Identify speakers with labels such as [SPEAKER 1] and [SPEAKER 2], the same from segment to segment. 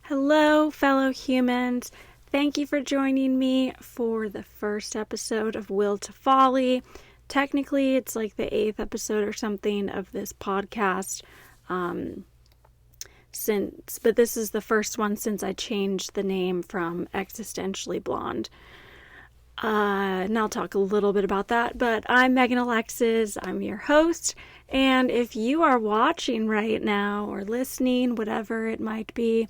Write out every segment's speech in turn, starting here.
[SPEAKER 1] Hello, fellow humans. Thank you for joining me for the first episode of Will to Folly. Technically, it's like the 8th episode or something of this podcast. But this is the first one since I changed the name from Existentially Blonde. And I'll talk a little bit about that, but I'm Megan Alexis. I'm your host, and if you are watching right now or listening, whatever it might be,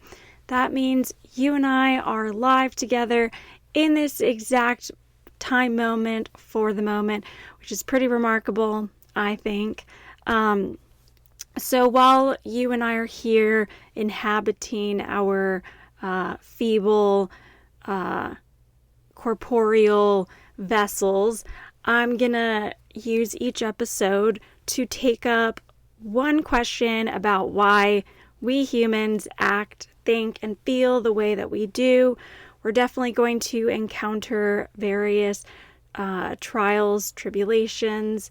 [SPEAKER 1] that means you and I are live together in this exact time moment for the moment, which is pretty remarkable, I think. So while you and I are here inhabiting our feeble, corporeal vessels, I'm gonna use each episode to take up one question about why we humans act, think, and feel the way that we do. We're definitely going to encounter various trials, tribulations,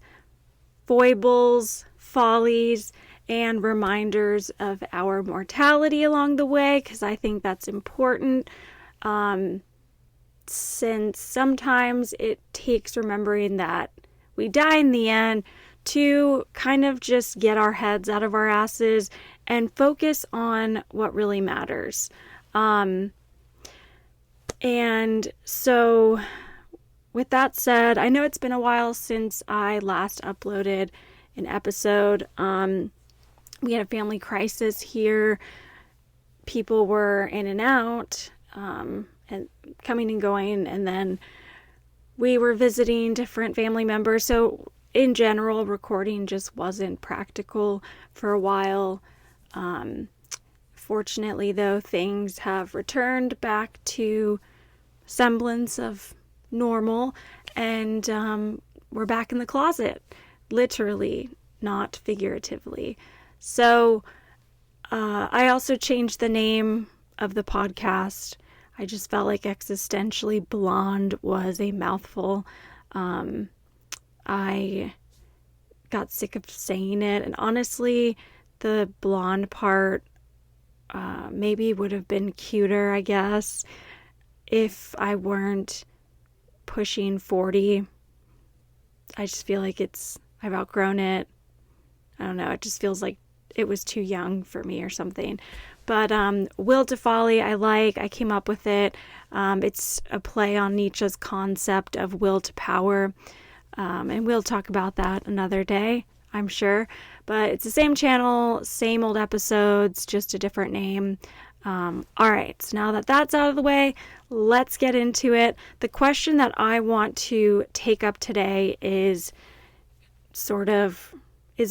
[SPEAKER 1] foibles, follies, and reminders of our mortality along the way, because I think that's important. Since sometimes it takes remembering that we die in the end to kind of just get our heads out of our asses and focus on what really matters. And so with that said, I know it's been a while since I last uploaded an episode. We had a family crisis here. People were in and out, and coming and going, and then we were visiting different family members. So in general, recording just wasn't practical for a while. Fortunately, though, things have returned back to semblance of normal, and we're back in the closet, literally, not figuratively. So I also changed the name of the podcast. I just felt like Existentially Blonde was a mouthful. I got sick of saying it, and honestly, the blonde part maybe would have been cuter, I guess, if I weren't pushing 40. I just feel like I've outgrown it. I don't know, it just feels like it was too young for me or something. But Will to Folly, I came up with it. It's a play on Nietzsche's concept of will to power. And we'll talk about that another day, I'm sure. But it's the same channel, same old episodes, just a different name. All right, so now that that's out of the way, let's get into it. The question that I want to take up today is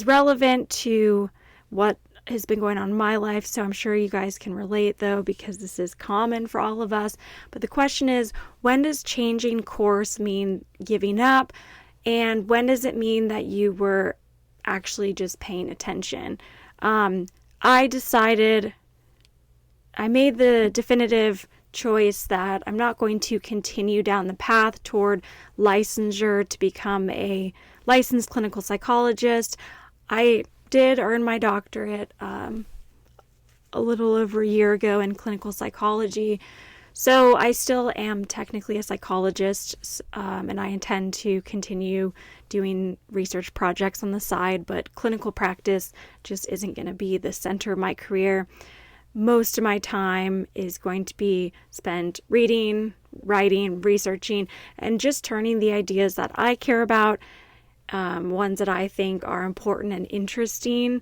[SPEAKER 1] relevant to what has been going on in my life, so I'm sure you guys can relate, though, because this is common for all of us. But the question is, when does changing course mean giving up? And when does it mean that you were actually just paying attention? I made the definitive choice that I'm not going to continue down the path toward licensure to become a licensed clinical psychologist. I did earn my doctorate a little over a year ago in clinical psychology. So I still am technically a psychologist, and I intend to continue doing research projects on the side, but clinical practice just isn't going to be the center of my career. Most of my time is going to be spent reading, writing, researching, and just turning the ideas that I care about, ones that I think are important and interesting,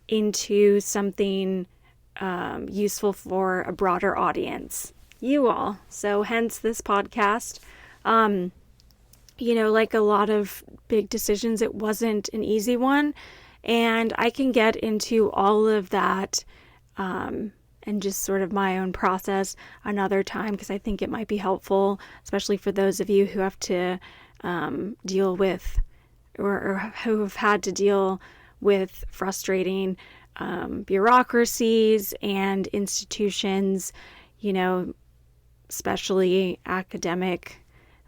[SPEAKER 1] into something useful for a broader audience. You all. So hence this podcast. Like a lot of big decisions, it wasn't an easy one. And I can get into all of that and just sort of my own process another time, because I think it might be helpful, especially for those of you who have to deal with or who have had to deal with frustrating bureaucracies and institutions, especially academic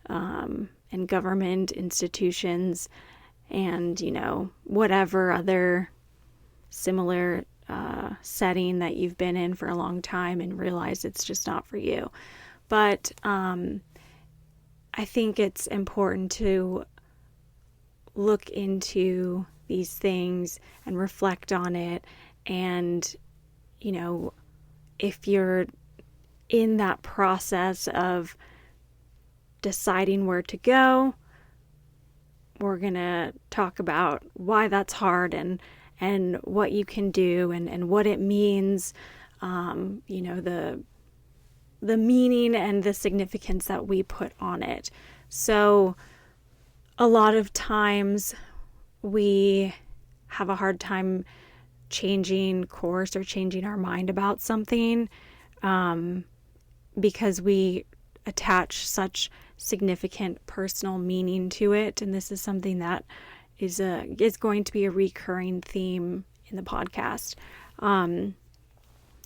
[SPEAKER 1] and government institutions, and, whatever other similar setting that you've been in for a long time and realize it's just not for you. But I think it's important to look into these things and reflect on it. And, if you're in that process of deciding where to go, we're going to talk about why that's hard and what you can do and what it means, the meaning and the significance that we put on it. So a lot of times we have a hard time changing course or changing our mind about something because we attach such significant personal meaning to it. And this is something that is going to be a recurring theme in the podcast.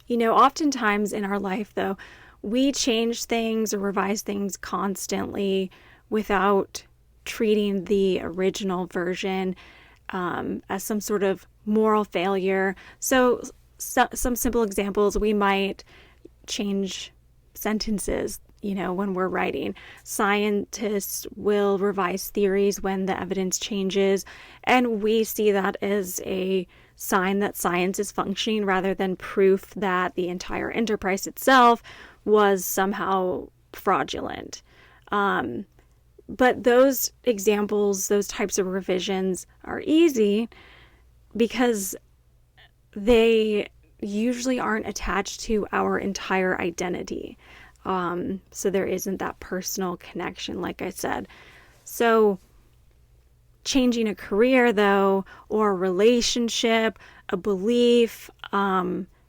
[SPEAKER 1] Oftentimes in our life, though, we change things or revise things constantly without treating the original version as some sort of moral failure. So some simple examples, we might change sentences, when we're writing. Scientists will revise theories when the evidence changes, and we see that as a sign that science is functioning rather than proof that the entire enterprise itself was somehow fraudulent. But those examples, those types of revisions are easy because they usually aren't attached to our entire identity. So there isn't that personal connection, like I said. So changing a career, though, or a relationship, a belief,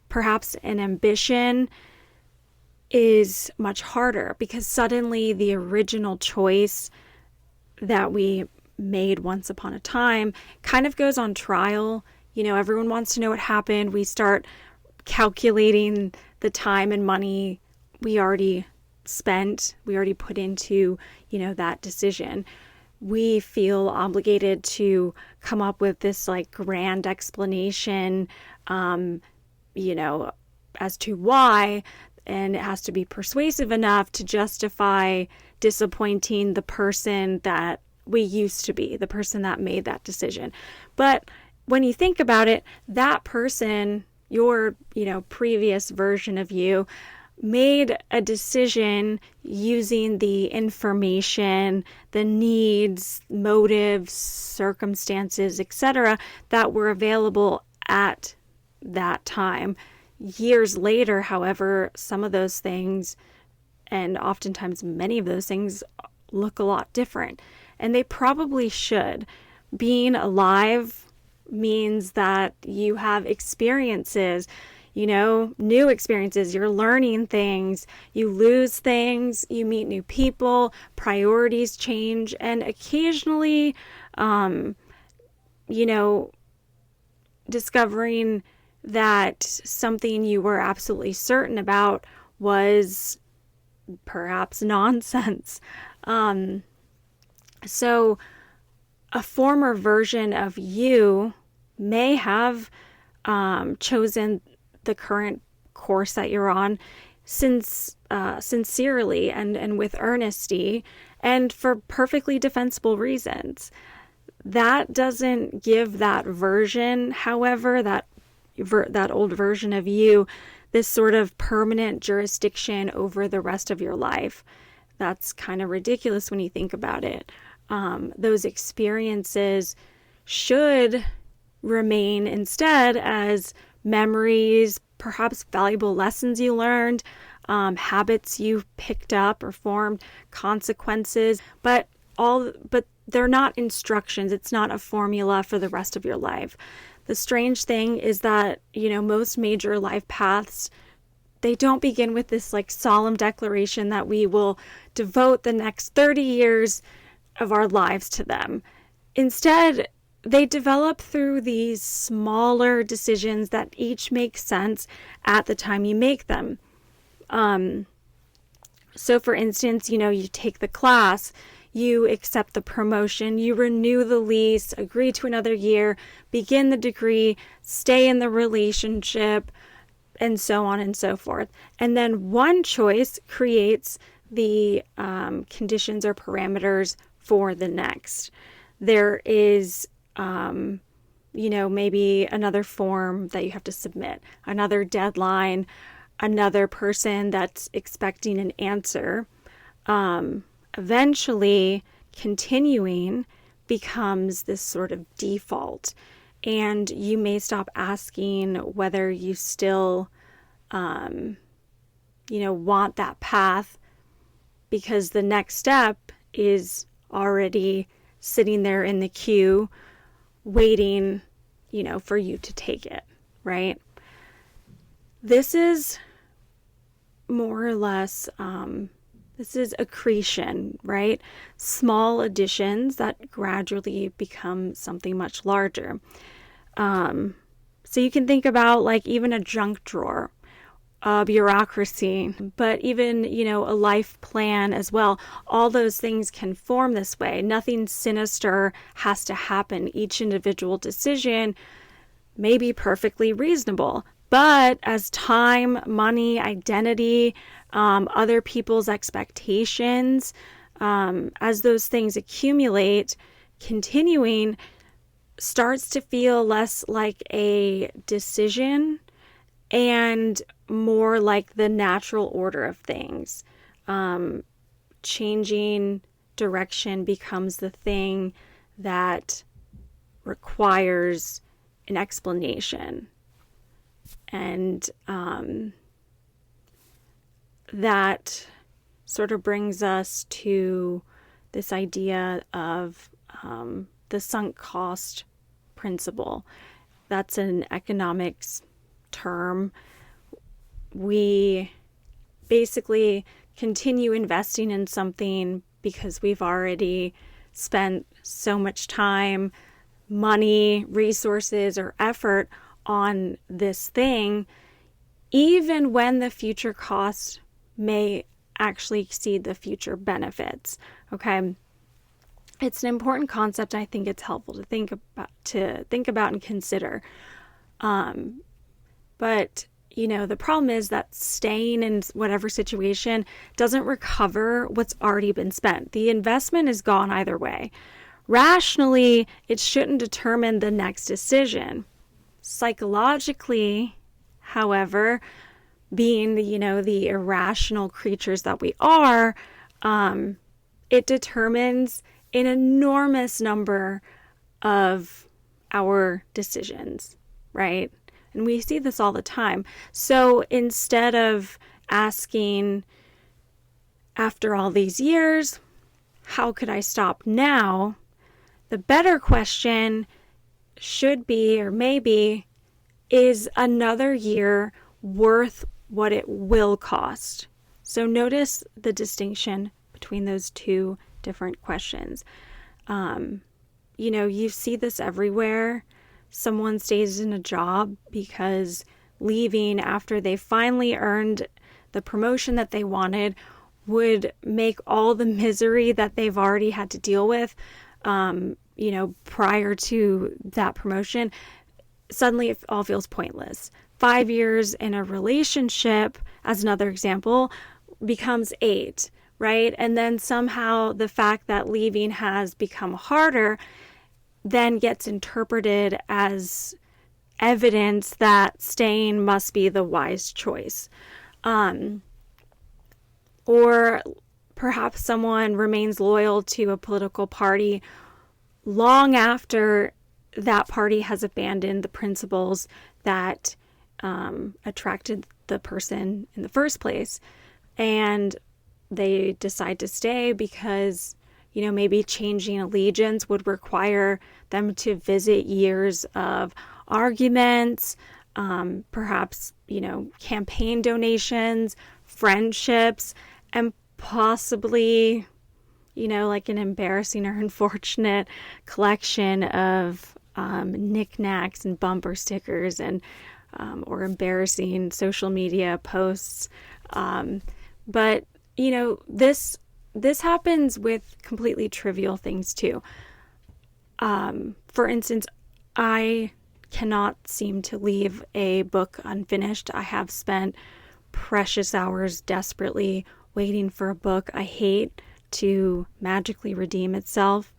[SPEAKER 1] perhaps an ambition, is much harder because suddenly the original choice that we made once upon a time kind of goes on trial. Everyone wants to know what happened. We start calculating the time and money we already spent, we already put into, that decision. We feel obligated to come up with this grand explanation, as to why, and it has to be persuasive enough to justify disappointing the person that we used to be, the person that made that decision. But when you think about it, that person, your, previous version of you, made a decision using the information, the needs, motives, circumstances, etc., that were available at that time. Years later, however, some of those things, and oftentimes many of those things, look a lot different. And they probably should. Being alive means that you have experiences, new experiences. You're learning things, you lose things, you meet new people, priorities change, and occasionally, discovering that something you were absolutely certain about was perhaps nonsense. So a former version of you may have chosen the current course that you're on sincerely and with earnesty and for perfectly defensible reasons. That doesn't give that version, however, that old version of you, this sort of permanent jurisdiction over the rest of your life. That's kind of ridiculous when you think about it. Those experiences should remain instead as memories, perhaps valuable lessons you learned, habits you picked up or formed, consequences, but they're not instructions. It's not a formula for the rest of your life. The strange thing is that, most major life paths, they don't begin with this solemn declaration that we will devote the next 30 years of our lives to them. Instead, they develop through these smaller decisions that each make sense at the time you make them. So for instance, you take the class, you accept the promotion, you renew the lease, agree to another year, begin the degree, stay in the relationship, and so on and so forth. And then one choice creates the conditions or parameters for the next. There is, maybe another form that you have to submit, another deadline, another person that's expecting an answer. Eventually, continuing becomes this sort of default, and you may stop asking whether you still, want that path, because the next step is already sitting there in the queue, waiting, for you to take it, right? This is more or less, this is accretion, right? Small additions that gradually become something much larger. So you can think about like even a junk drawer, a bureaucracy, but even, a life plan as well. All those things can form this way. Nothing sinister has to happen. Each individual decision may be perfectly reasonable. But as time, money, identity, other people's expectations, as those things accumulate, continuing starts to feel less like a decision and more like the natural order of things. Changing direction becomes the thing that requires an explanation. And that sort of brings us to this idea of the sunk cost principle. That's an economics term. We basically continue investing in something because we've already spent so much time, money, resources, or effort on this thing, even when the future costs may actually exceed the future benefits. Okay. It's an important concept. I think it's helpful to think about and consider. But the problem is that staying in whatever situation doesn't recover what's already been spent. The investment is gone either way. Rationally, it shouldn't determine the next decision. Psychologically, however, being the irrational creatures that we are, it determines an enormous number of our decisions, right? And we see this all the time. So instead of asking, after all these years, how could I stop now? The better question should be, or maybe, is another year worth what it will cost? So notice the distinction between those two different questions. You see this everywhere. Someone stays in a job because leaving after they finally earned the promotion that they wanted would make all the misery that they've already had to deal with, prior to that promotion. Suddenly it all feels pointless. 5 years in a relationship, as another example, becomes 8, right? And then somehow the fact that leaving has become harder then gets interpreted as evidence that staying must be the wise choice. Or perhaps someone remains loyal to a political party long after that party has abandoned the principles that attracted the person in the first place. And they decide to stay because maybe changing allegiance would require them to visit years of arguments, perhaps, campaign donations, friendships, and possibly, like an embarrassing or unfortunate collection of knickknacks and bumper stickers and or embarrassing social media posts. But, this this happens with completely trivial things too. For instance, I cannot seem to leave a book unfinished. I have spent precious hours desperately waiting for a book I hate to magically redeem itself,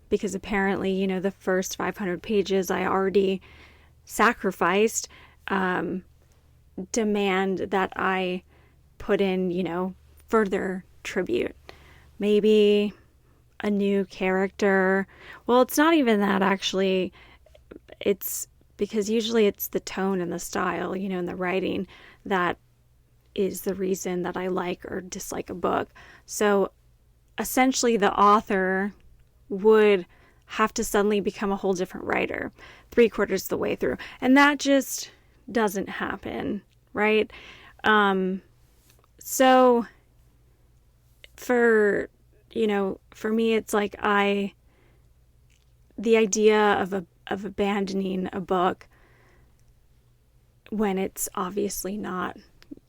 [SPEAKER 1] because apparently, the first 500 pages I already sacrificed, demand that I put in, further tribute. Maybe a new character. Well, it's not even that, actually. It's because usually it's the tone and the style, and the writing that is the reason that I like or dislike a book. So essentially the author would have to suddenly become a whole different writer 3/4 of the way through. And that just doesn't happen, right? So for me, it's like the idea of abandoning a book when it's obviously not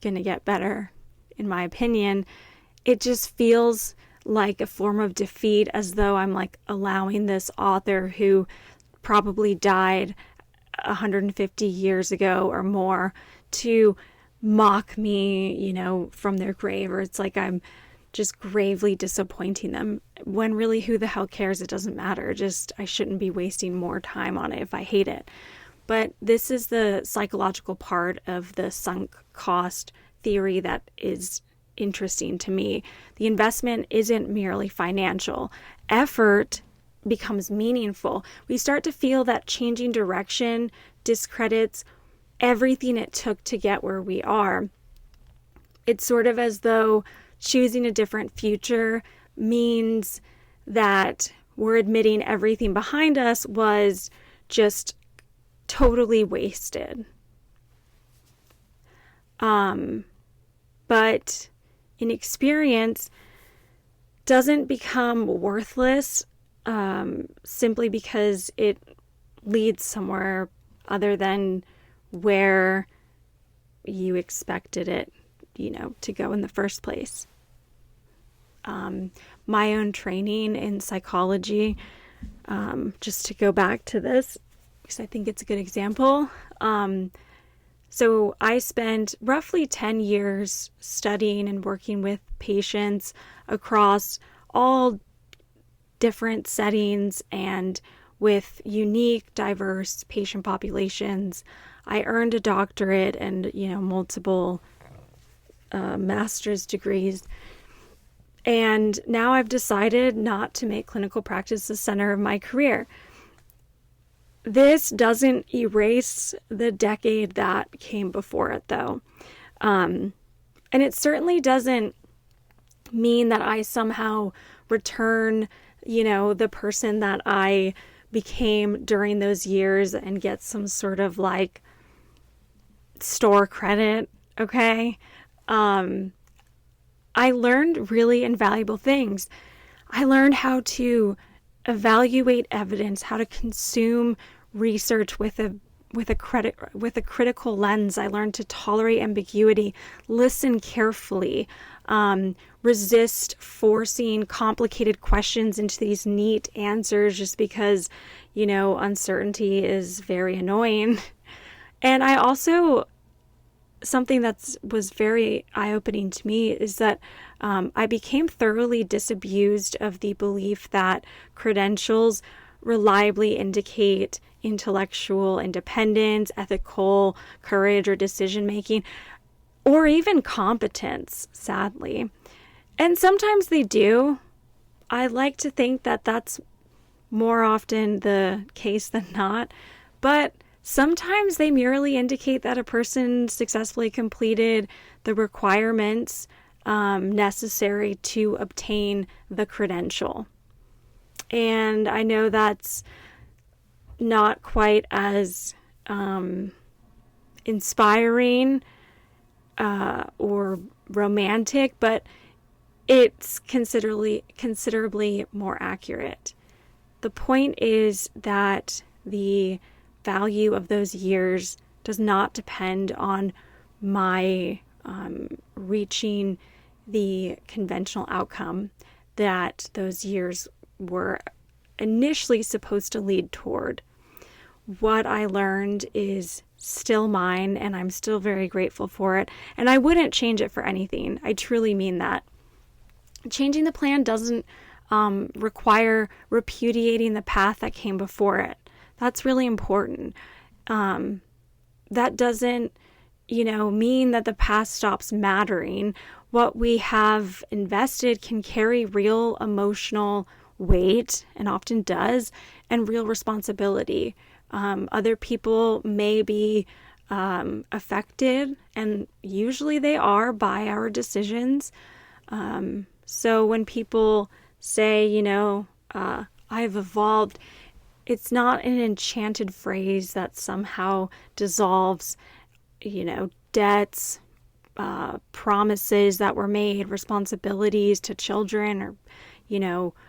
[SPEAKER 1] going to get better, in my opinion, it just feels like a form of defeat, as though I'm like allowing this author who probably died 150 years ago or more to mock me, from their grave, or it's like I'm just gravely disappointing them, when really, who the hell cares? It doesn't matter. Just, I shouldn't be wasting more time on it if I hate it. But this is the psychological part of the sunk cost theory that is interesting to me. The investment isn't merely financial. Effort becomes meaningful. We start to feel that changing direction discredits everything it took to get where we are. It's sort of as though choosing a different future means that we're admitting everything behind us was just totally wasted. But an experience doesn't become worthless simply because it leads somewhere other than where you expected it, to go in the first place. My own training in psychology, just to go back to this, because I think it's a good example. So I spent roughly 10 years studying and working with patients across all different settings and with unique, diverse patient populations. I earned a doctorate and, multiple master's degrees. And now I've decided not to make clinical practice the center of my career. This doesn't erase the decade that came before it, though. And it certainly doesn't mean that I somehow return, the person that I became during those years and get some sort of like store credit, okay? I learned really invaluable things. I learned how to evaluate evidence, how to consume research with a critical lens. I learned to tolerate ambiguity, listen carefully, resist forcing complicated questions into these neat answers just because, uncertainty is very annoying. And I also, something that was very eye-opening to me is that I became thoroughly disabused of the belief that credentials reliably indicate intellectual independence, ethical courage, or decision-making, or even competence, sadly. And sometimes they do. I like to think that that's more often the case than not, but sometimes they merely indicate that a person successfully completed the requirements necessary to obtain the credential. And I know that's not quite as inspiring or romantic, but it's considerably more accurate. The point is that the value of those years does not depend on my reaching the conventional outcome that those years were initially supposed to lead toward. What I learned is still mine, and I'm still very grateful for it, and I wouldn't change it for anything. I truly mean that. Changing the plan doesn't require repudiating the path that came before it. That's really important. That doesn't, mean that the past stops mattering. What we have invested can carry real emotional weight, and often does, and real responsibility. Other people may be affected, and usually they are, by our decisions. So when people say, I've evolved, it's not an enchanted phrase that somehow dissolves, debts, promises that were made, responsibilities to children or,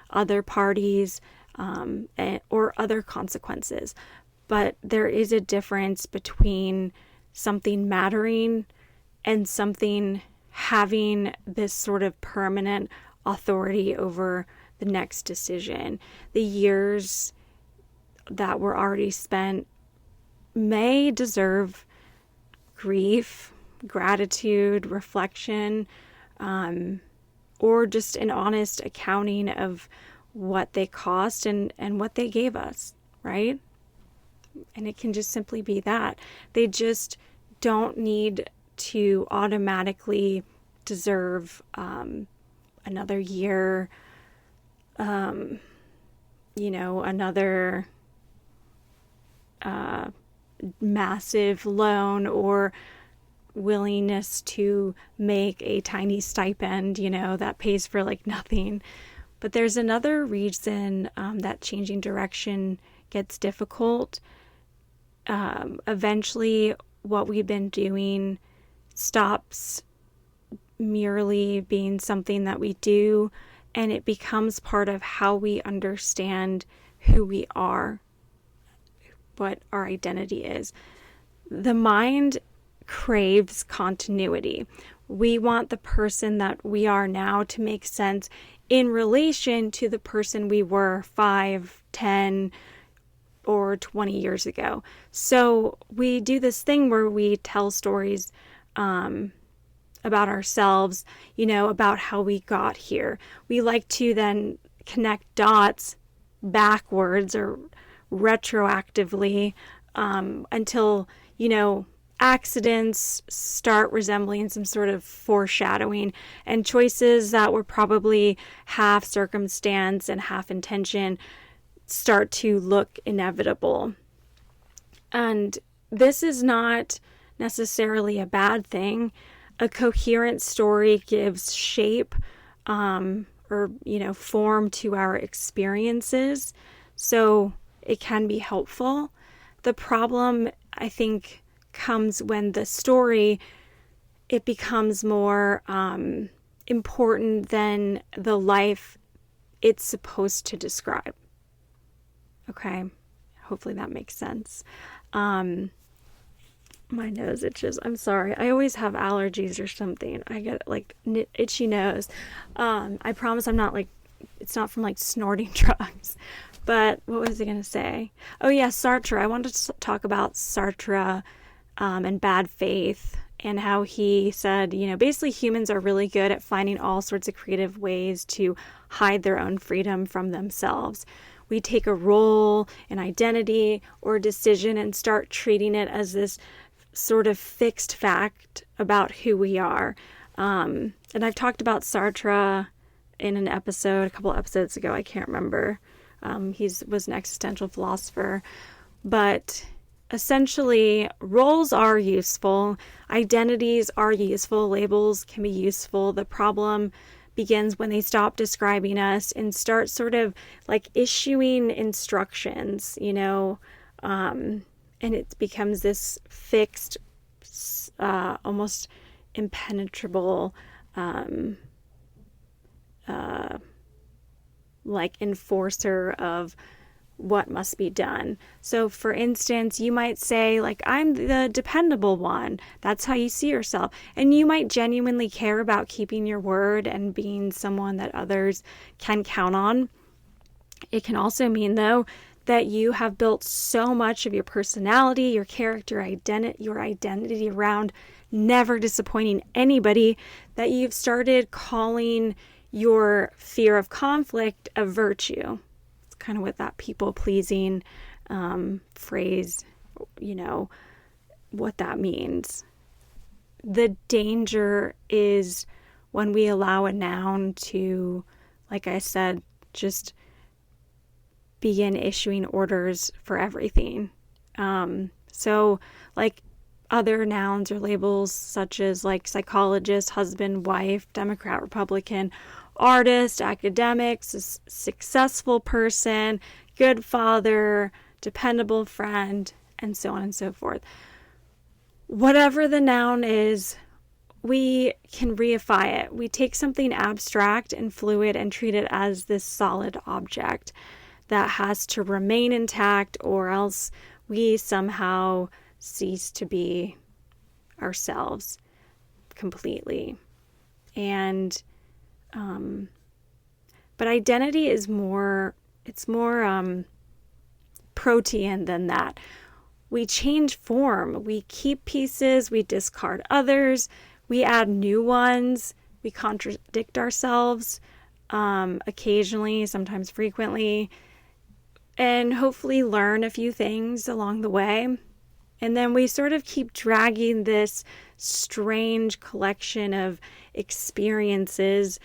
[SPEAKER 1] other parties, or other consequences. But there is a difference between something mattering and something having this sort of permanent authority over the next decision. The years that were already spent may deserve grief, gratitude, reflection, or just an honest accounting of what they cost and what they gave us, right? And it can just simply be that. They just don't need to automatically deserve another year, another massive loan, or willingness to make a tiny stipend, that pays for like nothing. But there's another reason that changing direction gets difficult. Eventually, what we've been doing stops merely being something that we do, and it becomes part of how we understand who we are, what our identity is. The mind craves continuity. We want the person that we are now to make sense in relation to the person we were 5, 10, or 20 years ago. So we do this thing where we tell stories about ourselves, about how we got here. We like to then connect dots backwards or retroactively until, accidents start resembling some sort of foreshadowing, and choices that were probably half circumstance and half intention start to look inevitable. And this is not necessarily a bad thing. A coherent story gives shape or form to our experiences, so it can be helpful. The problem, I think, comes when the story, it becomes more important than the life it's supposed to describe. Okay, hopefully that makes sense. My nose itches. I'm sorry. I always have allergies or something. I get like itchy nose. I promise I'm not it's not from snorting drugs. But what was I going to say? Oh yeah, Sartre. I wanted to talk about Sartre and bad faith, and how he said, basically humans are really good at finding all sorts of creative ways to hide their own freedom from themselves. We take a role, an identity, or a decision and start treating it as this sort of fixed fact about who we are. And I've talked about Sartre in an episode, a couple episodes ago, I can't remember. He was an existential philosopher. But essentially, roles are useful, identities are useful, labels can be useful. The problem begins when they stop describing us and start sort of issuing instructions, and it becomes this fixed, almost impenetrable, enforcer of what must be done. So for instance, you might say, like, I'm the dependable one. That's how you see yourself. And you might genuinely care about keeping your word and being someone that others can count on. It can also mean, though, that you have built so much of your personality, your character, your identity around never disappointing anybody, that you've started calling your fear of conflict a virtue. It's kind of what that people-pleasing phrase, what that means. The danger is when we allow a noun to, like I said, just begin issuing orders for everything. So like other nouns or labels such as like psychologist, husband, wife, Democrat, Republican, artist, academic, successful person, good father, dependable friend, and so on and so forth. Whatever the noun is, we can reify it. We take something abstract and fluid and treat it as this solid object that has to remain intact, or else we somehow cease to be ourselves completely. And but identity is more protean than that. We change form, we keep pieces, we discard others, we add new ones, we contradict ourselves occasionally, sometimes frequently, and hopefully learn a few things along the way. And then we sort of keep dragging this strange collection of experiences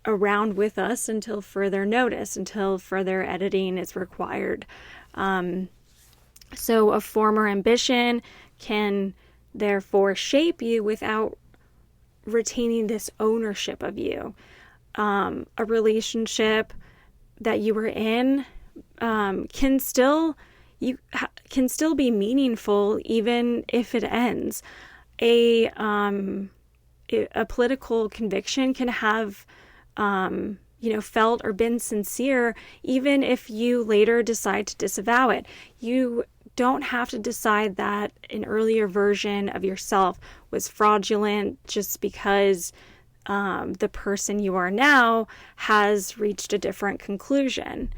[SPEAKER 1] around with us until further notice, until further editing is required. So a former ambition can therefore shape you without retaining this ownership of you. A relationship that you were in can still be meaningful even if it ends. A political conviction can have felt or been sincere even if you later decide to disavow it. You don't have to decide that an earlier version of yourself was fraudulent just because the person you are now has reached a different conclusion.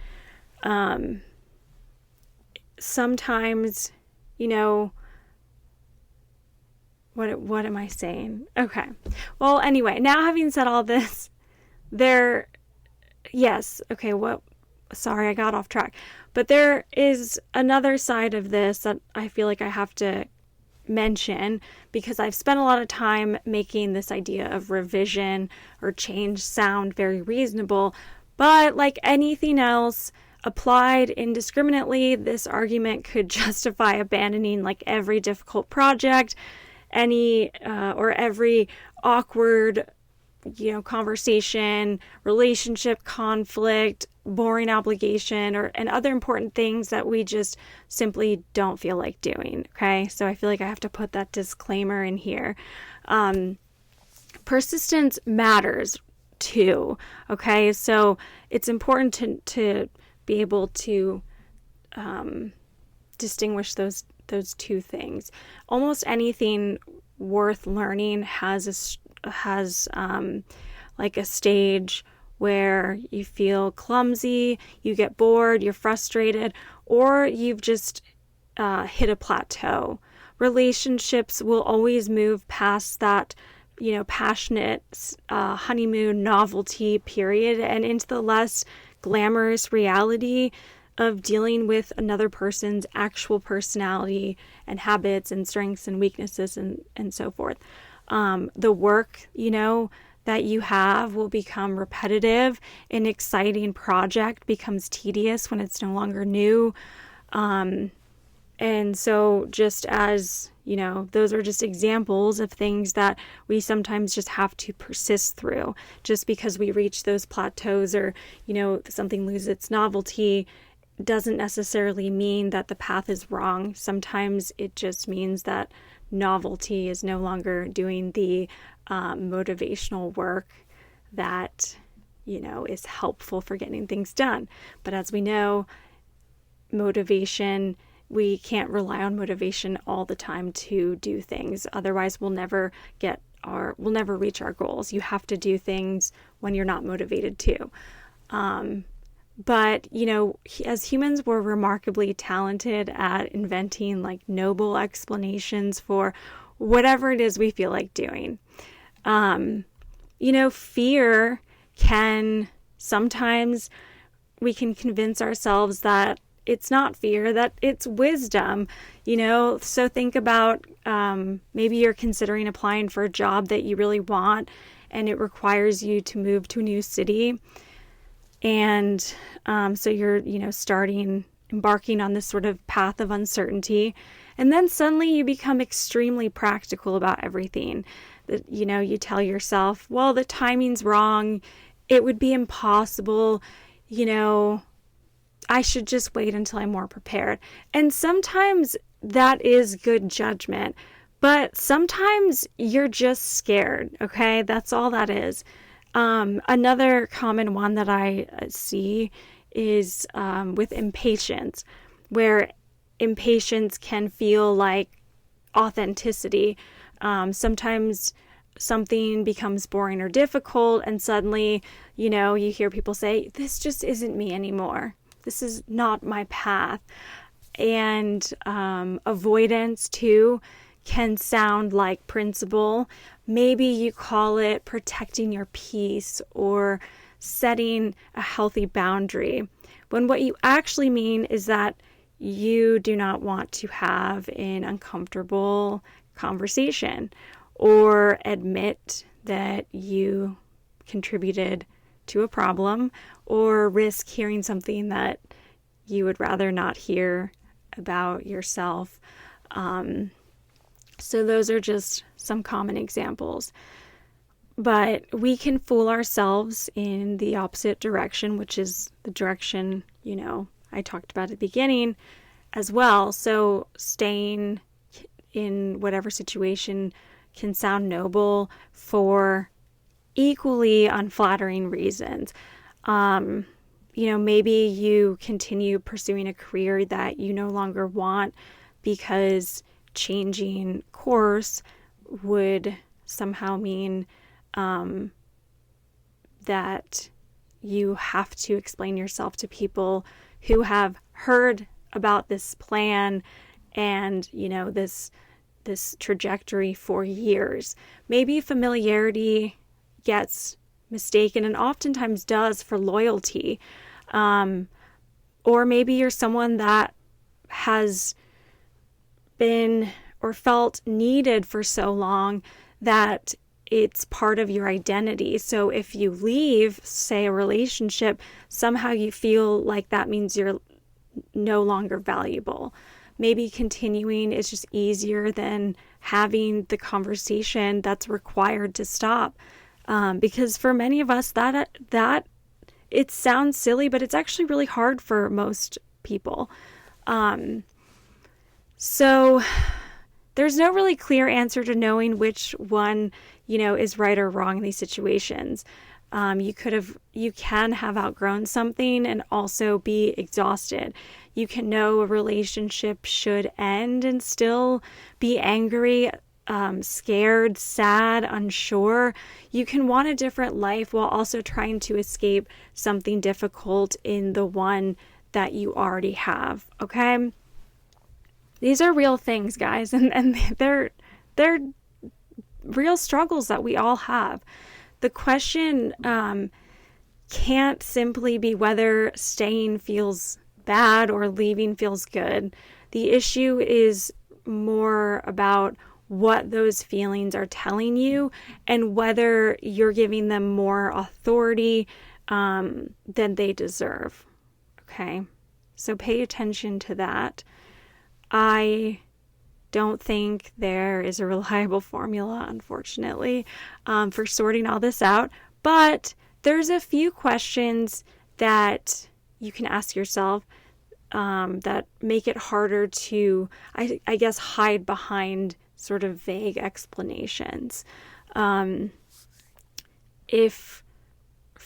[SPEAKER 1] Sometimes, what am I saying? Okay. Well, anyway, now having said all this, sorry, I got off track. But there is another side of this that I feel like I have to mention, because I've spent a lot of time making this idea of revision or change sound very reasonable. But like anything else, applied indiscriminately, this argument could justify abandoning like every difficult project, or every awkward, conversation, relationship conflict, boring obligation, and other important things that we just simply don't feel like doing. Okay. So I feel like I have to put that disclaimer in here. Persistence matters too. Okay. So it's important to be able to distinguish those two things. Almost anything worth learning has like a stage where you feel clumsy, you get bored, you're frustrated, or you've just hit a plateau. Relationships will always move past that, passionate honeymoon novelty period and into the less glamorous reality of dealing with another person's actual personality and habits and strengths and weaknesses and so forth. The work, that you have will become repetitive. An exciting project becomes tedious when it's no longer new. And so just as, those are just examples of things that we sometimes just have to persist through. Just because we reach those plateaus or, something loses its novelty doesn't necessarily mean that the path is wrong. Sometimes it just means that novelty is no longer doing the motivational work that, is helpful for getting things done. But as we know, motivation. We can't rely on motivation all the time to do things. Otherwise, we'll never reach our goals. You have to do things when you're not motivated to. But, as humans, we're remarkably talented at inventing like noble explanations for whatever it is we feel like doing. Fear can sometimes, we can convince ourselves that it's not fear, that it's wisdom, So think about, maybe you're considering applying for a job that you really want and it requires you to move to a new city. And so you're, embarking on this sort of path of uncertainty. And then suddenly you become extremely practical about everything. That, you tell yourself, well, the timing's wrong. It would be impossible. I should just wait until I'm more prepared. And sometimes that is good judgment. But sometimes you're just scared. Okay, that's all that is. Another common one that I see is with impatience, where impatience can feel like authenticity. Sometimes something becomes boring or difficult, and suddenly, you hear people say, this just isn't me anymore. This is not my path. And avoidance, too, can sound like principle. Maybe you call it protecting your peace or setting a healthy boundary, when what you actually mean is that you do not want to have an uncomfortable conversation or admit that you contributed to a problem or risk hearing something that you would rather not hear about yourself. So those are just some common examples. But we can fool ourselves in the opposite direction, which is the direction, I talked about at the beginning as well. So staying in whatever situation can sound noble for equally unflattering reasons. Maybe you continue pursuing a career that you no longer want because changing course would somehow mean that you have to explain yourself to people who have heard about this plan and, this trajectory for years. Maybe familiarity gets mistaken, and oftentimes does, for loyalty. Or maybe you're someone that has been or felt needed for so long that it's part of your identity. So if you leave, say, a relationship, somehow you feel like that means you're no longer valuable. Maybe continuing is just easier than having the conversation that's required to stop. Because for many of us, that it sounds silly, but it's actually really hard for most people. So there's no really clear answer to knowing which one, is right or wrong in these situations. You can have outgrown something and also be exhausted. You can know a relationship should end and still be angry, scared, sad, unsure. You can want a different life while also trying to escape something difficult in the one that you already have. Okay? These are real things, guys, and they're real struggles that we all have. The question can't simply be whether staying feels bad or leaving feels good. The issue is more about what those feelings are telling you and whether you're giving them more authority than they deserve. Okay? So pay attention to that. I don't think there is a reliable formula, unfortunately, for sorting all this out. But there's a few questions that you can ask yourself that make it harder to, I guess, hide behind sort of vague explanations. If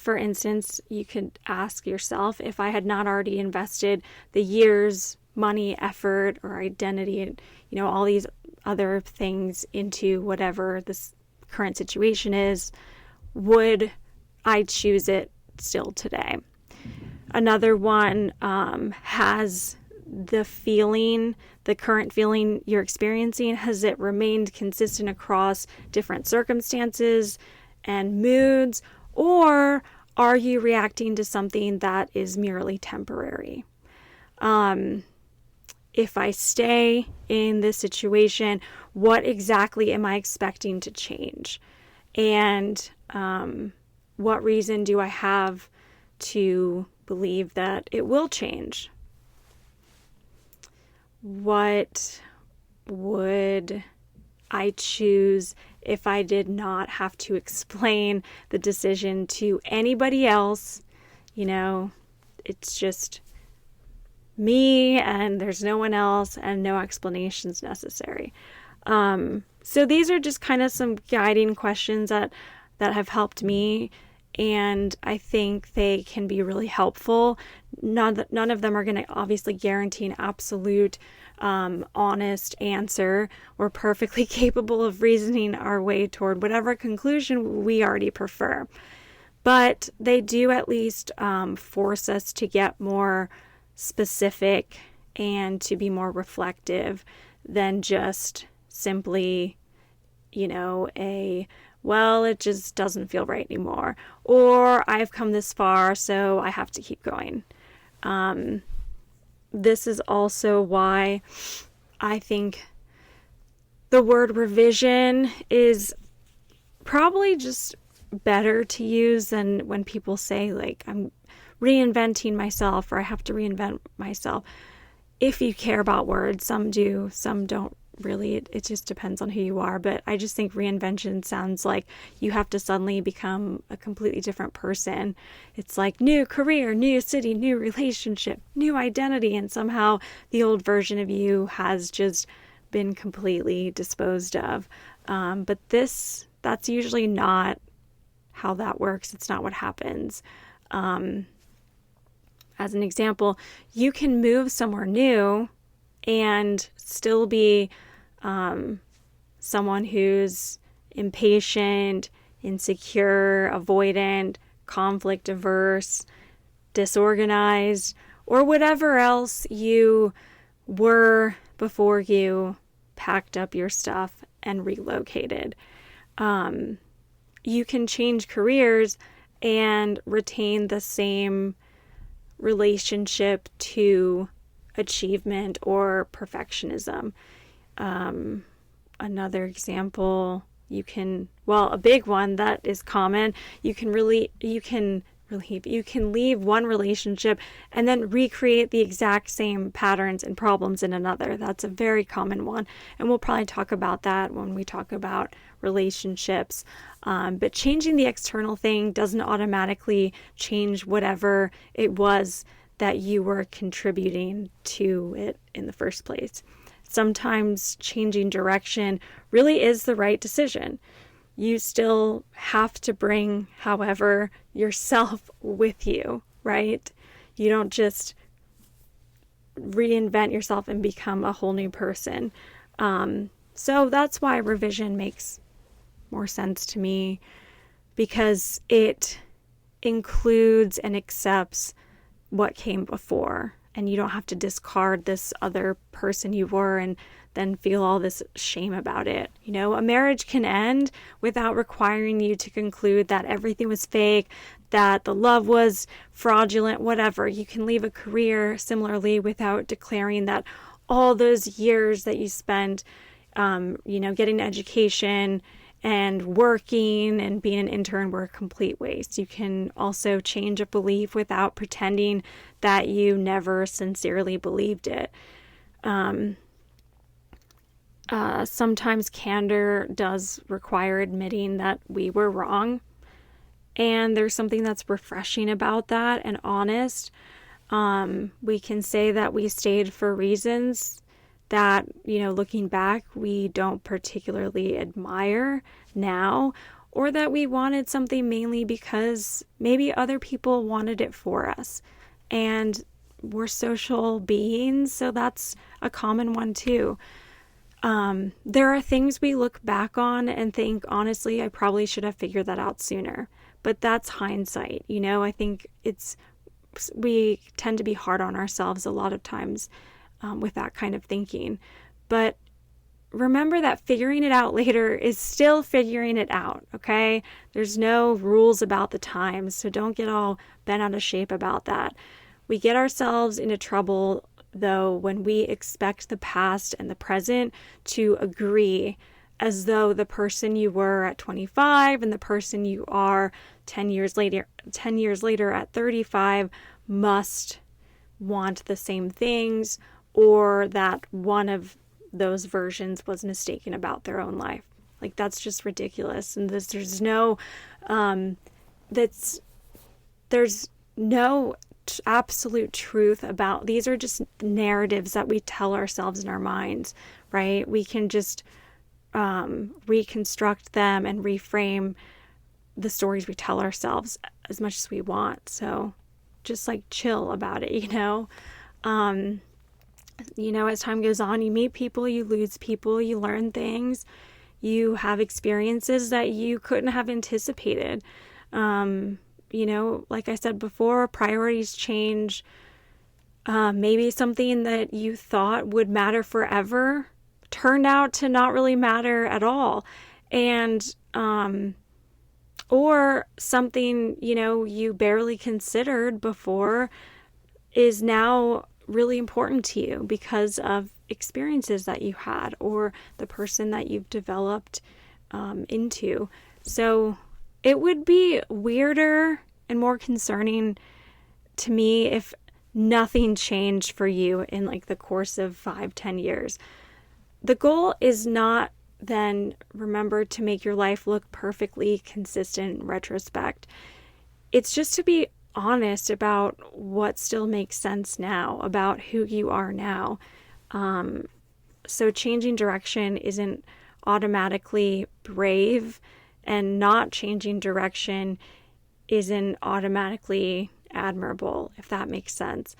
[SPEAKER 1] for instance, you could ask yourself, if I had not already invested the years, money, effort, or identity, and, all these other things into whatever this current situation is, would I choose it still today? Another one has the current feeling you're experiencing, has it remained consistent across different circumstances and moods, or are you reacting to something that is merely temporary? If I stay in this situation, what exactly am I expecting to change? And what reason do I have to believe that it will change? What would I choose if I did not have to explain the decision to anybody else? It's just me and there's no one else and no explanations necessary. So these are just kind of some guiding questions that have helped me, and I think they can be really helpful. None of them are going to obviously guarantee an absolute honest answer. We're perfectly capable of reasoning our way toward whatever conclusion we already prefer. But they do at least force us to get more specific and to be more reflective than just simply, it just doesn't feel right anymore, or I've come this far, so I have to keep going. This is also why I think the word revision is probably just better to use than when people say, I'm reinventing myself, or I have to reinvent myself. If you care about words, some do, some don't really. It just depends on who you are. But I just think reinvention sounds like you have to suddenly become a completely different person. It's like new career, new city, new relationship, new identity, and somehow the old version of you has just been completely disposed of. But that's usually not how that works. It's not what happens. As an example, you can move somewhere new and still be someone who's impatient, insecure, avoidant, conflict averse, disorganized, or whatever else you were before you packed up your stuff and relocated. You can change careers and retain the same relationship to achievement or perfectionism. Another example, a big one that is common, you can leave one relationship and then recreate the exact same patterns and problems in another. That's a very common one, and we'll probably talk about that when we talk about relationships. But changing the external thing doesn't automatically change whatever it was that you were contributing to it in the first place. Sometimes changing direction really is the right decision. You still have to bring, however, yourself with you, right? You don't just reinvent yourself and become a whole new person. So that's why revision makes more sense to me, because it includes and accepts what came before, and you don't have to discard this other person you were and then feel all this shame about it. A marriage can end without requiring you to conclude that everything was fake, that the love was fraudulent, whatever. You can leave a career similarly without declaring that all those years that you spent, getting an education and working and being an intern were a complete waste. You can also change a belief without pretending that you never sincerely believed it. Sometimes candor does require admitting that we were wrong, and there's something that's refreshing about that and honest. We can say that we stayed for reasons that, looking back, we don't particularly admire now, or that we wanted something mainly because maybe other people wanted it for us. And we're social beings, so that's a common one too. There are things we look back on and think, honestly, I probably should have figured that out sooner. But that's hindsight. I think we tend to be hard on ourselves a lot of times with that kind of thinking. But remember that figuring it out later is still figuring it out, okay? There's no rules about the times, so don't get all bent out of shape about that. We get ourselves into trouble, though, when we expect the past and the present to agree, as though the person you were at 25 and the person you are 10 years later at 35 must want the same things, or that one of those versions was mistaken about their own life. Like, that's just ridiculous. And there's no absolute truth about these. Are just narratives that we tell ourselves in our minds, right? We can just reconstruct them and reframe the stories we tell ourselves as much as we want. So just like chill about it, as time goes on, you meet people, you lose people, you learn things, you have experiences that you couldn't have anticipated. Like I said before, priorities change. Maybe something that you thought would matter forever turned out to not really matter at all. And, or something, you barely considered before is now really important to you because of experiences that you had or the person that you've developed into. So it would be weirder and more concerning to me if nothing changed for you in like the course of 5-10 years. The goal is not then, remember, to make your life look perfectly consistent in retrospect. It's just to be honest about what still makes sense now, about who you are now. So changing direction isn't automatically brave, and not changing direction isn't automatically admirable, if that makes sense.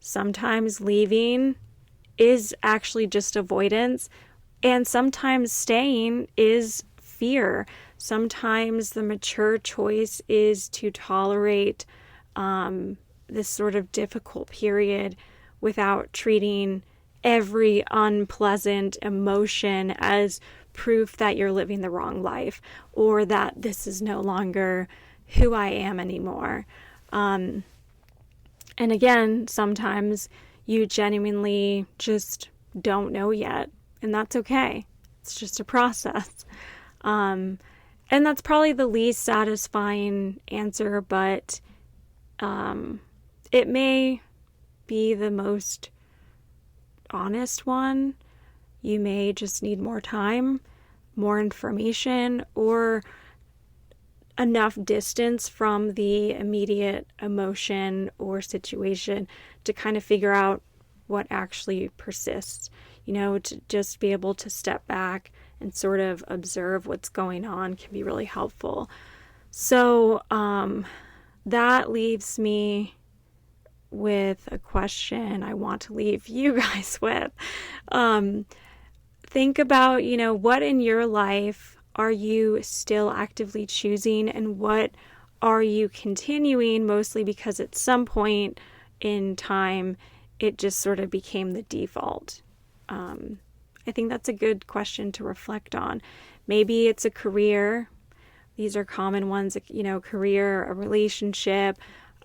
[SPEAKER 1] Sometimes leaving is actually just avoidance, and sometimes staying is fear. Sometimes the mature choice is to tolerate this sort of difficult period without treating every unpleasant emotion as proof that you're living the wrong life, or that this is no longer who I am anymore. And again, sometimes you genuinely just don't know yet, and that's okay. It's just a process. And that's probably the least satisfying answer, but it may be the most honest one. You may just need more time, more information, or enough distance from the immediate emotion or situation to kind of figure out what actually persists, to just be able to step back and sort of observe what's going on can be really helpful. So that leaves me with a question I want to leave you guys with. Think about, what in your life are you still actively choosing, and what are you continuing mostly because at some point in time it just sort of became the default. I think that's a good question to reflect on. Maybe it's a career. These are common ones, career, a relationship,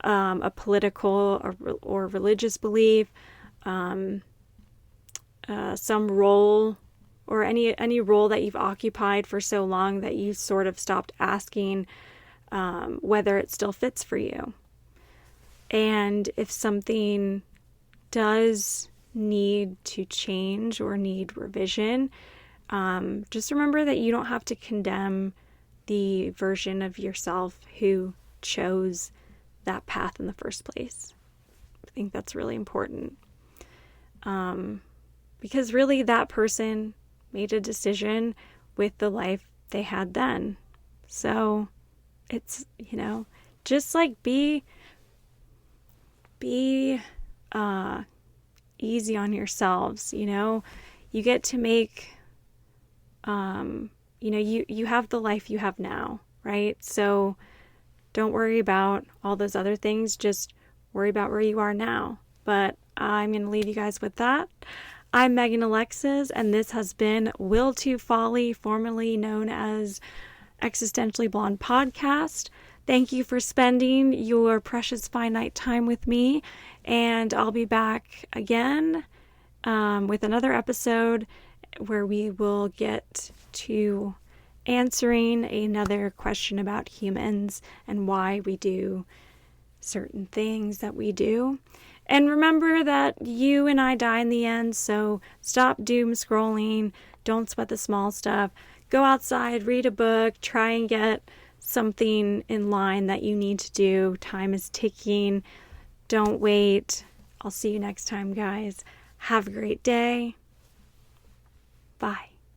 [SPEAKER 1] a political or religious belief, some role, or any role that you've occupied for so long that you sort of stopped asking whether it still fits for you. And if something does need to change or need revision, just remember that you don't have to condemn the version of yourself who chose that path in the first place. I think that's really important. Because really that person made a decision with the life they had then. So it's, just like be easy on yourselves. You get to make, you have the life you have now, right? So don't worry about all those other things. Just worry about where you are now. But I'm going to leave you guys with that. I'm Megan Alexis, and this has been Will to Folly, formerly known as Existentially Blonde Podcast. Thank you for spending your precious finite time with me, and I'll be back again with another episode where we will get to answering another question about humans and why we do certain things that we do. And remember that you and I die in the end, so stop doom scrolling. Don't sweat the small stuff. Go outside, read a book, try and get something in line that you need to do. Time is ticking. Don't wait. I'll see you next time, guys. Have a great day. Bye.